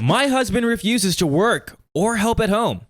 My husband refuses to work or help at home,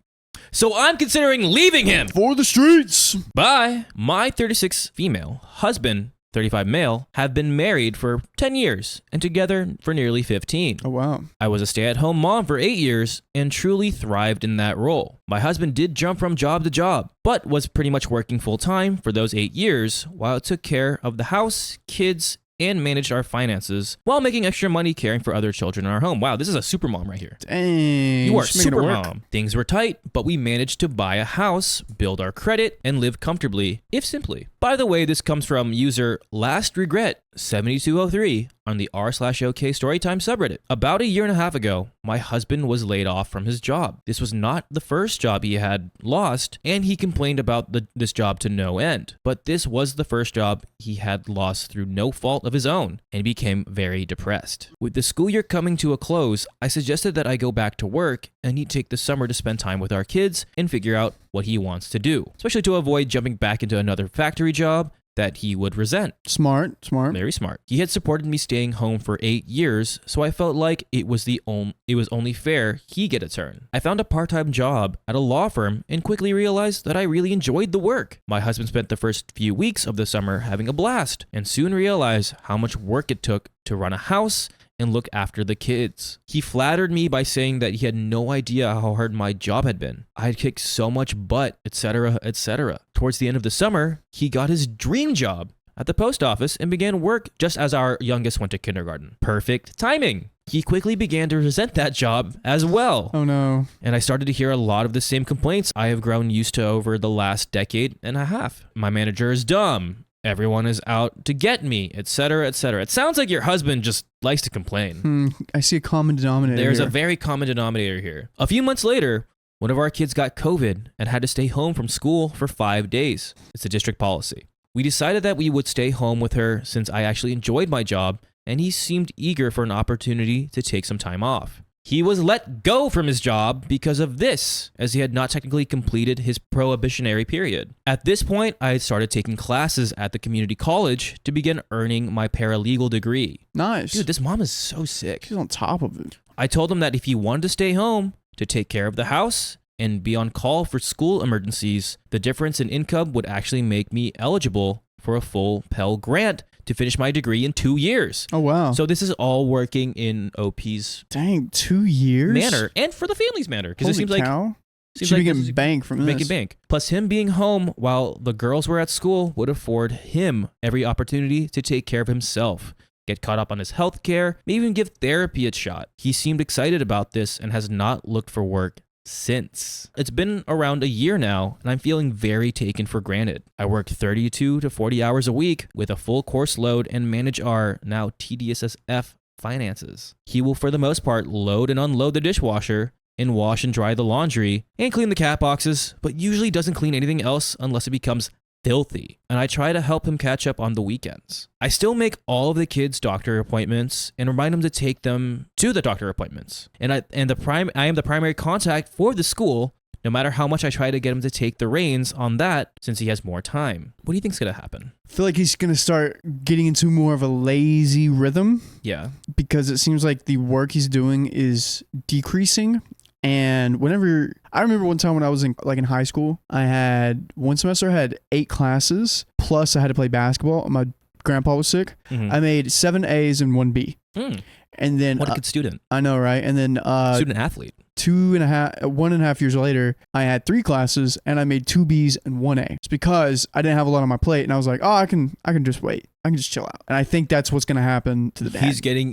so I'm considering leaving him. For the streets. Bye. My 36 female husband, 35 male, have been married for 10 years and together for nearly 15. Oh, wow. I was a stay-at-home mom for 8 years and truly thrived in that role. My husband did jump from job to job, but was pretty much working full-time for those 8 years while it took care of the house, kids, and managed our finances while making extra money caring for other children in our home. Wow, this is a super mom right here. Dang. You are just making it super work. mom. Things were tight, but we managed to buy a house, build our credit, and live comfortably, if simply. By the way, this comes from user Last Regret 7203 on the r/OK storytime subreddit. About a year and a half ago, my husband was laid off from his job. This was not the first job he had lost, and he complained about this job to no end. But this was the first job he had lost through no fault of his own, and became very depressed. With the school year coming to a close, I suggested that I go back to work and he'd take the summer to spend time with our kids and figure out what he wants to do, especially to avoid jumping back into another factory job that he would resent. Smart. Very smart. He had supported me staying home for 8 years, so I felt like it was only fair he get a turn. I found a part-time job at a law firm and quickly realized that I really enjoyed the work. My husband spent the first few weeks of the summer having a blast and soon realized how much work it took to run a house and look after the kids. He flattered me by saying that he had no idea how hard my job had been. I had kicked so much butt, etc., etc. Towards the end of the summer, he got his dream job at the post office and began work just as our youngest went to kindergarten. Perfect timing. He quickly began to resent that job as well. Oh no. And I started to hear a lot of the same complaints I have grown used to over the last decade and a half. My manager is dumb. Everyone is out to get me, etc., etc. It sounds like your husband just likes to complain. I see a common denominator. There's here. a very common denominator here. A few months later, one of our kids got COVID and had to stay home from school for 5 days. It's a district policy. We decided that we would stay home with her since I actually enjoyed my job and he seemed eager for an opportunity to take some time off. He was let go from his job because of this, as he had not technically completed his prohibitionary period. At this point, I had started taking classes at the community college to begin earning my paralegal degree. Nice. Dude, this mom is so sick. She's on top of it. I told him that if he wanted to stay home to take care of the house and be on call for school emergencies, the difference in income would actually make me eligible for a full Pell Grant to finish my degree in 2 years. Oh, wow. So this is all working in OP's 2 years? manner and for the family's manner. Because it seems cow. Seems Should like be getting bank from making this. bank. Plus him being home while the girls were at school would afford him every opportunity to take care of himself, get caught up on his health care, maybe even give therapy a shot. He seemed excited about this and has not looked for work since. It's been around a year now, and I'm feeling very taken for granted. I work 32 to 40 hours a week with a full course load and manage our now tedious as F finances. He will, for the most part, load and unload the dishwasher and wash and dry the laundry and clean the cat boxes, but usually doesn't clean anything else unless it becomes filthy, and I try to help him catch up on the weekends. I still make all of the kids' doctor appointments and remind them to take them to the doctor appointments. And I am the primary contact for the school, no matter how much I try to get him to take the reins on that since he has more time. What do you think's gonna happen? I feel like he's going to start getting into more of a lazy rhythm. Yeah. Because it seems like the work he's doing is decreasing. And I remember one time when I was in high school, I had one semester I had 8 classes, plus I had to play basketball. My grandpa was sick. Mm-hmm. I made 7 A's and 1 B. And then What a good student. I know, right? And then Student athlete. 1.5 years later, I had 3 classes and I made 2 B's and 1 A. It's because I didn't have a lot on my plate, and I was like, oh, I can just wait. I can just chill out. And I think that's what's going to happen to the dad.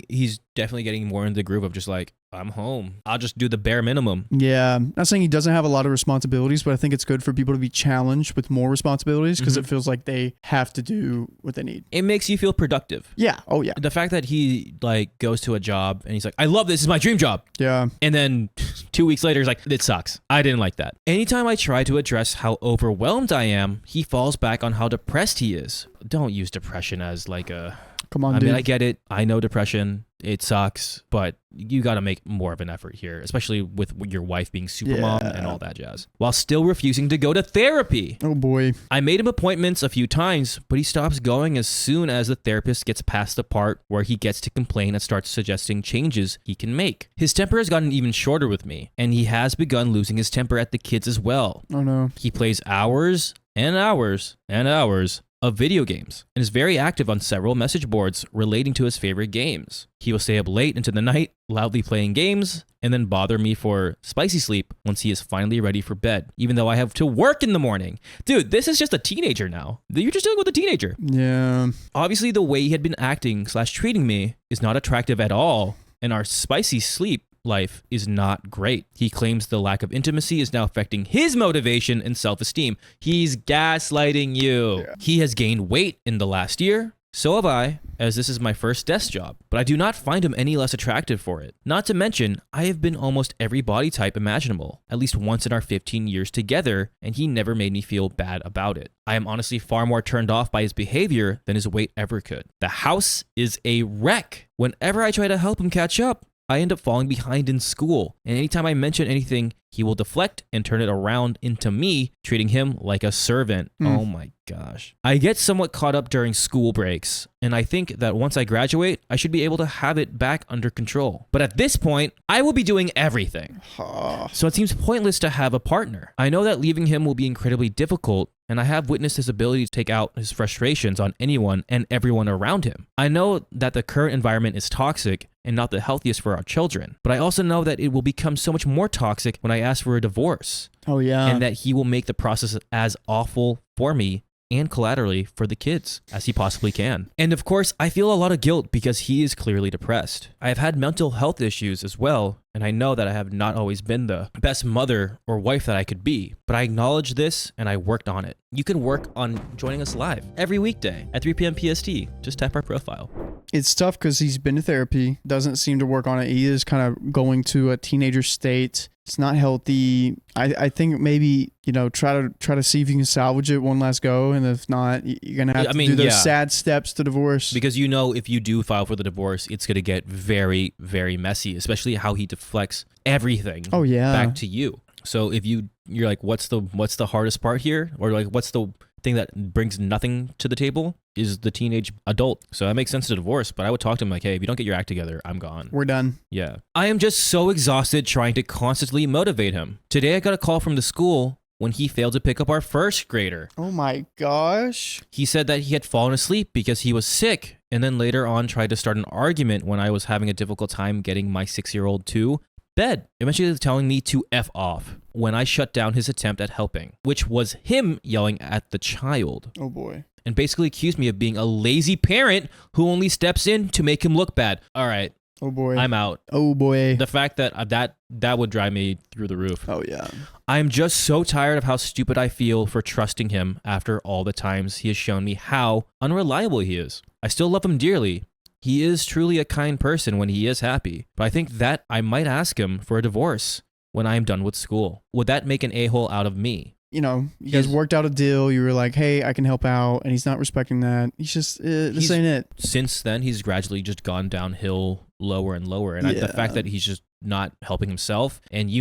He's definitely getting more into the groove of just like, I'm home. I'll just do the bare minimum. Yeah. Not saying he doesn't have a lot of responsibilities, but I think it's good for people to be challenged with more responsibilities because it feels like they have to do what they need. It makes you feel productive. Yeah. Oh, yeah. The fact that he goes to a job and he's like, I love this is my dream job. Yeah. And then 2 weeks later, he's like, it sucks. I didn't like that. Anytime I try to address how overwhelmed I am, he falls back on how depressed he is. Don't use depression as like a Come on, I dude. mean, I get it. I know depression. It sucks, but you got to make more of an effort here, especially with your wife being super mom and all that jazz, while still refusing to go to therapy. Oh boy. I made him appointments a few times, but he stops going as soon as the therapist gets past the part where he gets to complain and starts suggesting changes he can make. His temper has gotten even shorter with me, and he has begun losing his temper at the kids as well. Oh no. He plays hours and hours and hours of video games and is very active on several message boards relating to his favorite games. He will stay up late into the night, loudly playing games, and then bother me for spicy sleep once he is finally ready for bed, even though I have to work in the morning. Dude, this is just a teenager now. You're just dealing with a teenager. Yeah. Obviously, the way he had been acting/treating me is not attractive at all, and our spicy sleep life is not great. He claims the lack of intimacy is now affecting his motivation and self-esteem. He's gaslighting you. Yeah. He has gained weight in the last year. So have I, as this is my first desk job, but I do not find him any less attractive for it. Not to mention, I have been almost every body type imaginable, at least once in our 15 years together, and he never made me feel bad about it. I am honestly far more turned off by his behavior than his weight ever could. The house is a wreck. Whenever I try to help him catch up, I end up falling behind in school, and anytime I mention anything, he will deflect and turn it around into me, treating him like a servant. Oh my gosh. I get somewhat caught up during school breaks, and I think that once I graduate, I should be able to have it back under control. But at this point, I will be doing everything. So it seems pointless to have a partner. I know that leaving him will be incredibly difficult, and I have witnessed his ability to take out his frustrations on anyone and everyone around him. I know that the current environment is toxic and not the healthiest for our children, but I also know that it will become so much more toxic when I ask for a divorce. Oh yeah. And that he will make the process as awful for me and collaterally for the kids as he possibly can. And of course, I feel a lot of guilt because he is clearly depressed. I have had mental health issues as well, and I know that I have not always been the best mother or wife that I could be, but I acknowledge this and I worked on it. You can work on joining us live every weekday at 3 p.m. PST. Just tap our profile. It's tough because he's been to therapy, doesn't seem to work on it. He is kind of going to a teenager state. It's not healthy. I think maybe, try to see if you can salvage it one last go. And if not, you're going to have to do those sad steps to divorce. Because if you do file for the divorce, it's going to get very, very messy, especially how he deflects everything back to you. So if you're like, what's the hardest part here? Or like, what's the thing that brings nothing to the table? Is the teenage adult. So that makes sense to divorce, but I would talk to him like, hey, if you don't get your act together, I'm gone. We're done. Yeah. I am just so exhausted trying to constantly motivate him. Today I got a call from the school when he failed to pick up our first grader. Oh my gosh. He said that he had fallen asleep because he was sick, and then later on tried to start an argument when I was having a difficult time getting my 6-year-old to bed, eventually telling me to F off when I shut down his attempt at helping, which was him yelling at the child. Oh boy. And basically accused me of being a lazy parent who only steps in to make him look bad. All right. Oh boy. I'm out. Oh boy. The fact that would drive me through the roof. Oh yeah. I'm just so tired of how stupid I feel for trusting him after all the times he has shown me how unreliable he is. I still love him dearly. He is truly a kind person when he is happy, but I think that I might ask him for a divorce when I am done with school. Would that make an a-hole out of me? You guys worked out a deal. You were like, hey, I can help out. And he's not respecting that. He's just, this ain't it. Since then, he's gradually just gone downhill lower and lower. And the fact that he's just not helping himself and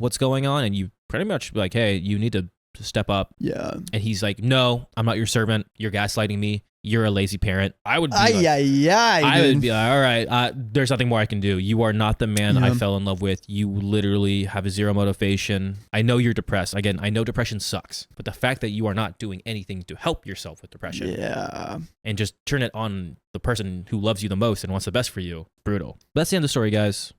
what's going on and you pretty much be like, hey, you need to step up. Yeah. And he's like, no, I'm not your servant. You're gaslighting me. You're a lazy parent. I would be like, all right, there's nothing more I can do. You are not the man I fell in love with. You literally have a zero motivation. I know you're depressed. Again, I know depression sucks, but the fact that you are not doing anything to help yourself with depression and just turn it on the person who loves you the most and wants the best for you, brutal. That's the end of the story, guys.